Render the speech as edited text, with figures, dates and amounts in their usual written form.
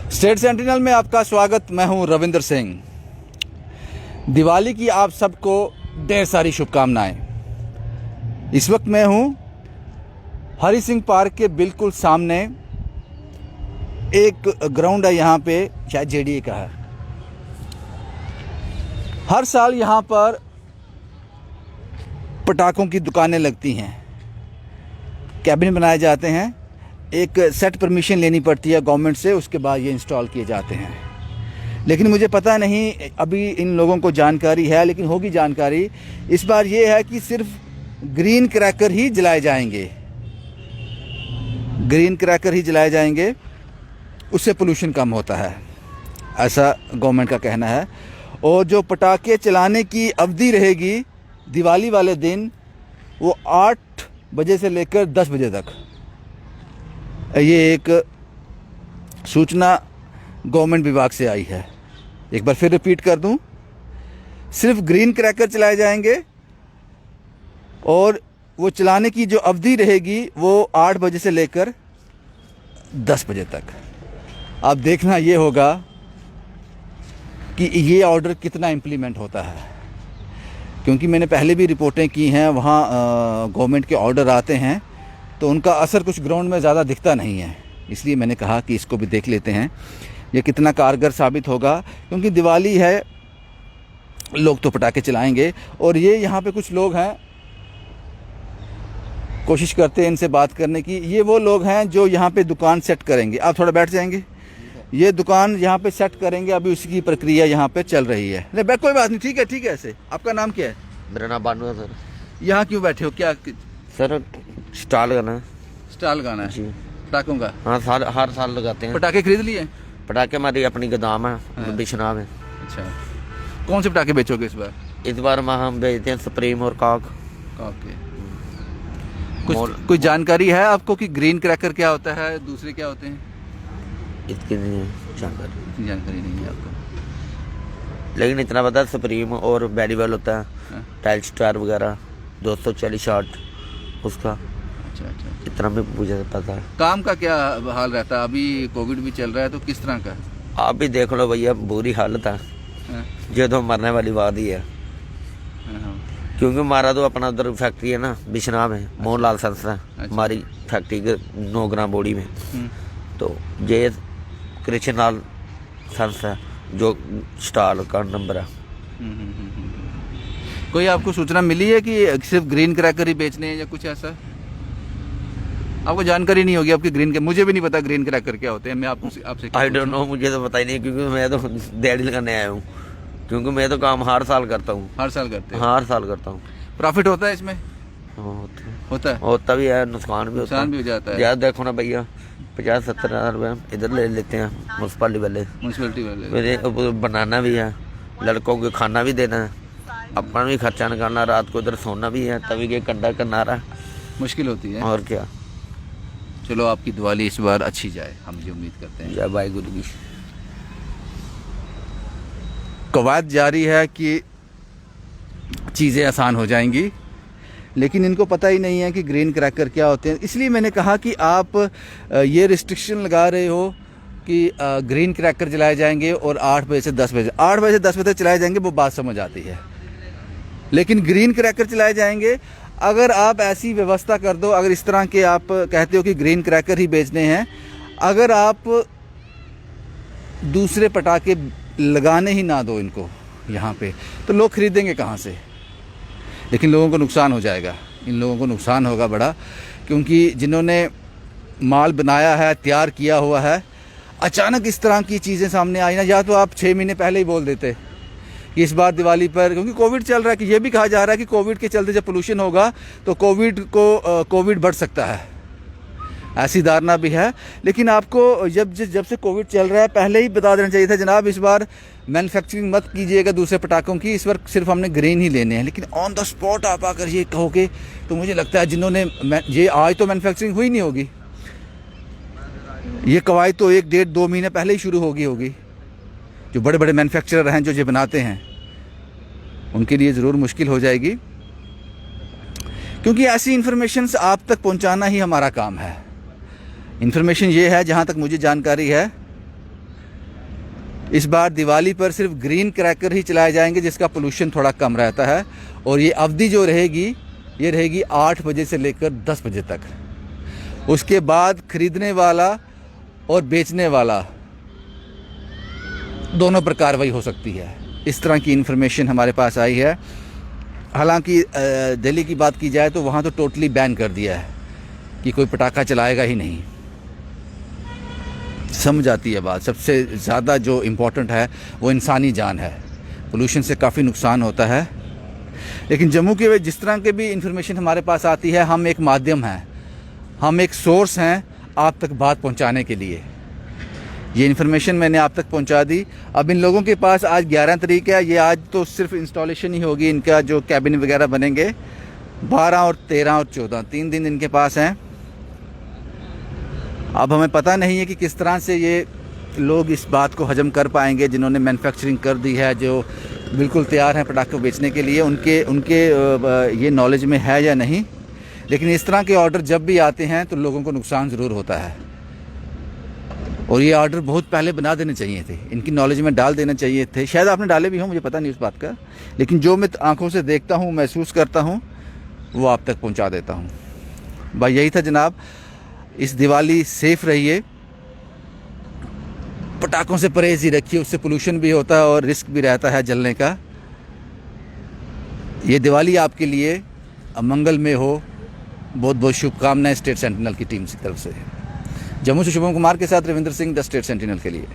State sentinel में आपका स्वागत। मैं हूं रविंद्र सिंह। दिवाली की आप सबको ढेर सारी शुभकामनाएं। इस वक्त मैं हूं हरि सिंह पार्क के बिल्कुल सामने। एक ग्राउंड है यहाँ पे, शायद जेडीए का है। हर साल यहाँ पर पटाखों की दुकानें लगती हैं, कैबिन बनाए जाते हैं, एक सेट परमिशन लेनी पड़ती है गवर्नमेंट से, उसके बाद ये इंस्टॉल किए जाते हैं। लेकिन मुझे पता नहीं अभी इन लोगों को जानकारी है, लेकिन होगी जानकारी। इस बार ये है कि सिर्फ ग्रीन क्रैकर ही जलाए जाएंगे, ग्रीन क्रैकर ही जलाए जाएंगे, उससे पोल्यूशन कम होता है, ऐसा गवर्नमेंट का कहना है। और जो पटाखे चलाने की अवधि रहेगी दिवाली वाले दिन, वो 8 बजे से लेकर 10 बजे तक। ये एक सूचना गवर्नमेंट विभाग से आई है। एक बार फिर रिपीट कर दूं, सिर्फ ग्रीन क्रैकर चलाए जाएंगे और वो चलाने की जो अवधि रहेगी वो 8 बजे से लेकर 10 बजे तक। अब देखना ये होगा कि ये ऑर्डर कितना इम्प्लीमेंट होता है, क्योंकि मैंने पहले भी रिपोर्टें की हैं, वहाँ गवर्नमेंट के ऑर्डर आते हैं तो उनका असर कुछ ग्राउंड में ज़्यादा दिखता नहीं है। इसलिए मैंने कहा कि इसको भी देख लेते हैं, ये कितना कारगर साबित होगा। क्योंकि दिवाली है, लोग तो पटाखे चलाएंगे। और ये यहाँ पे कुछ लोग हैं, कोशिश करते हैं इनसे बात करने की। ये वो लोग हैं जो यहाँ पे दुकान सेट करेंगे। आप थोड़ा बैठ जाएंगे। ये दुकान यहाँ पे सेट करेंगे, अभी उसकी प्रक्रिया यहाँ पे चल रही है। नहीं कोई बात नहीं, ठीक है ठीक है। ऐसे आपका नाम क्या है? मेरा नाम बानू है सर। यहाँ क्यों बैठे हो? क्या सर स्टॉल गाना है। स्टॉल गाना है जी, पटाखों का? हाँ, हर साल लगाते हैं। पटाखे खरीद लिए? पटाखे हमारी अपनी गोदाम है, हाँ। बिशनाब है। अच्छा, कौन से पटाखे बेचोगे इस बार? इस बार हम बेचते हैं सुप्रीम और काक। ओके। कुछ जानकारी है आपको कि ग्रीन क्रैकर क्या होता है, दूसरे क्या होते हैं? इसकी जानकारी नहीं है आपको, लेकिन इतना पता है सुप्रीम और बैरीवेल होता है। हाँ? टाइल स्टार वगैरह 240 शॉट उसका। अच्छा अच्छा। इतना भी मुझे पता है। काम का क्या हाल रहता है? अभी कोविड भी चल रहा है तो किस तरह का? आप भी देख लो भैया, बुरी हालत है। हाँ? ये तो मरने वाली बात ही है। हाँ। क्योंकि हमारा तो अपना उधर फैक्ट्री है ना, बिशनाब है, मोहन लाल संस्था अच्छा। हमारी फैक्ट्री के 9 ग्राम बॉडी में। तो ये कृष्ण लाल संस्था जो स्टॉल का नंबर है। कोई आपको सूचना मिली है कि सिर्फ ग्रीन क्रैकर ही बेचने हैं या कुछ ऐसा? आपको जानकारी नहीं होगी आपकी ग्रीन के? मुझे भी नहीं पता ग्रीन क्रैकर क्या होते हैं। मैं आपसे आई डोंट नो, मुझे तो पता ही नहीं, क्योंकि मैं तो दिहाड़ी लगाने आया हूँ। क्योंकि मैं तो काम हर साल करता हूँ। हर साल करते हैं? हाँ, हर साल करता हूँ। प्रॉफिट होता है इसमें? होता है, होता भी है, नुकसान भी नुकसान भी हो जाता है। यार देखो ना भैया, 50-70 हज़ार रुपये इधर ले लेते हैं म्यूनसिपालिटी वाले। मेरे बनाना भी है, लड़कों को खाना भी देना है, अपना भी खर्चा निकालना, रात को इधर सोना भी है, तभी के कंडा करना रहा, मुश्किल होती है। और क्या। चलो आपकी दिवाली इस बार अच्छी जाए, हम ये उम्मीद करते हैं। जय भाई गुरु की। कवायद जारी है कि चीज़ें आसान हो जाएंगी, लेकिन इनको पता ही नहीं है कि ग्रीन क्रैकर क्या होते हैं। इसलिए मैंने कहा कि आप ये रिस्ट्रिक्शन लगा रहे हो कि ग्रीन क्रैकर जलाए जाएंगे और 8 बजे से 10 बजे, 8 बजे से 10 बजे तक चलाए जाएंगे, वो बात समझ आती है। लेकिन ग्रीन क्रैकर चलाए जाएंगे। अगर आप ऐसी व्यवस्था कर दो, अगर इस तरह के आप कहते हो कि ग्रीन क्रैकर ही बेचने हैं, अगर आप दूसरे पटाखे लगाने ही ना दो इनको यहाँ पे, तो लोग खरीदेंगे कहाँ से? लेकिन लोगों को नुकसान हो जाएगा, इन लोगों को नुकसान होगा बड़ा। क्योंकि जिन्होंने माल बनाया है, तैयार किया हुआ है, अचानक इस तरह की चीज़ें सामने आई ना, या तो आप 6 महीने पहले ही बोल देते कि इस बार दिवाली पर, क्योंकि कोविड चल रहा है, कि ये भी कहा जा रहा है कि कोविड के चलते जब पोल्यूशन होगा तो कोविड बढ़ सकता है, ऐसी धारणा भी है। लेकिन आपको जब से कोविड चल रहा है पहले ही बता देना चाहिए था, जनाब इस बार मैन्युफैक्चरिंग मत कीजिएगा दूसरे पटाखों की, इस बार सिर्फ हमने ग्रीन ही लेने हैं। लेकिन ऑन द स्पॉट आप आकर ये कहोगे तो मुझे लगता है जिन्होंने ये, आज तो मैन्युफैक्चरिंग हुई नहीं होगी, ये कवायद तो 1, 1.5, 2 महीने पहले ही शुरू होगी। जो बड़े बड़े मैन्युफैक्चरर हैं जो ये बनाते हैं, उनके लिए ज़रूर मुश्किल हो जाएगी। क्योंकि ऐसी इन्फॉर्मेशन आप तक पहुंचाना ही हमारा काम है। इन्फॉर्मेशन ये है, जहाँ तक मुझे जानकारी है इस बार दिवाली पर सिर्फ ग्रीन क्रैकर ही चलाए जाएंगे जिसका पोल्यूशन थोड़ा कम रहता है, और ये अवधि जो रहेगी ये रहेगी 8 बजे से लेकर 10 बजे तक। उसके बाद खरीदने वाला और बेचने वाला दोनों पर कार्रवाई हो सकती है। इस तरह की इन्फॉर्मेशन हमारे पास आई है। हालांकि दिल्ली की बात की जाए तो वहाँ तो टोटली बैन कर दिया है कि कोई पटाखा चलाएगा ही नहीं। समझ आती है बात। सबसे ज़्यादा जो इम्पोर्टेंट है वो इंसानी जान है। पोल्यूशन से काफ़ी नुकसान होता है, लेकिन जम्मू के जिस तरह के भी इंफॉर्मेशन हमारे पास आती है, हम एक माध्यम हैं, हम एक सोर्स हैं आप तक बात पहुंचाने के लिए। ये इन्फॉर्मेशन मैंने आप तक पहुंचा दी। अब इन लोगों के पास आज 11 तारीख है, ये आज तो सिर्फ इंस्टॉलेशन ही होगी, इनका जो कैबिन वगैरह बनेंगे 12 और 13 और 14 3 दिन इनके पास हैं। अब हमें पता नहीं है कि किस तरह से ये लोग इस बात को हजम कर पाएंगे जिन्होंने मैन्युफैक्चरिंग कर दी है, जो बिल्कुल तैयार हैं पटाखे बेचने के लिए। उनके ये नॉलेज में है या नहीं, लेकिन इस तरह के ऑर्डर जब भी आते हैं तो लोगों को नुकसान ज़रूर होता है, और ये ऑर्डर बहुत पहले बना देने चाहिए थे, इनकी नॉलेज में डाल देने चाहिए थे। शायद आपने डाले भी हों, मुझे पता नहीं उस बात का, लेकिन जो मैं आंखों से देखता हूँ, महसूस करता हूँ, वो आप तक पहुँचा देता हूँ। भाई यही था जनाब। इस दिवाली सेफ रहिए, पटाखों से परहेज ही रखिए, उससे पोल्यूशन भी होता है और रिस्क भी रहता है जलने का। ये दिवाली आपके लिए मंगल में हो। बहुत बहुत शुभकामनाएं स्टेट सेंटिनल की टीम की तरफ से। जम्मू से शुभम कुमार के साथ Ravindra Singh, the state sentinel के लिए।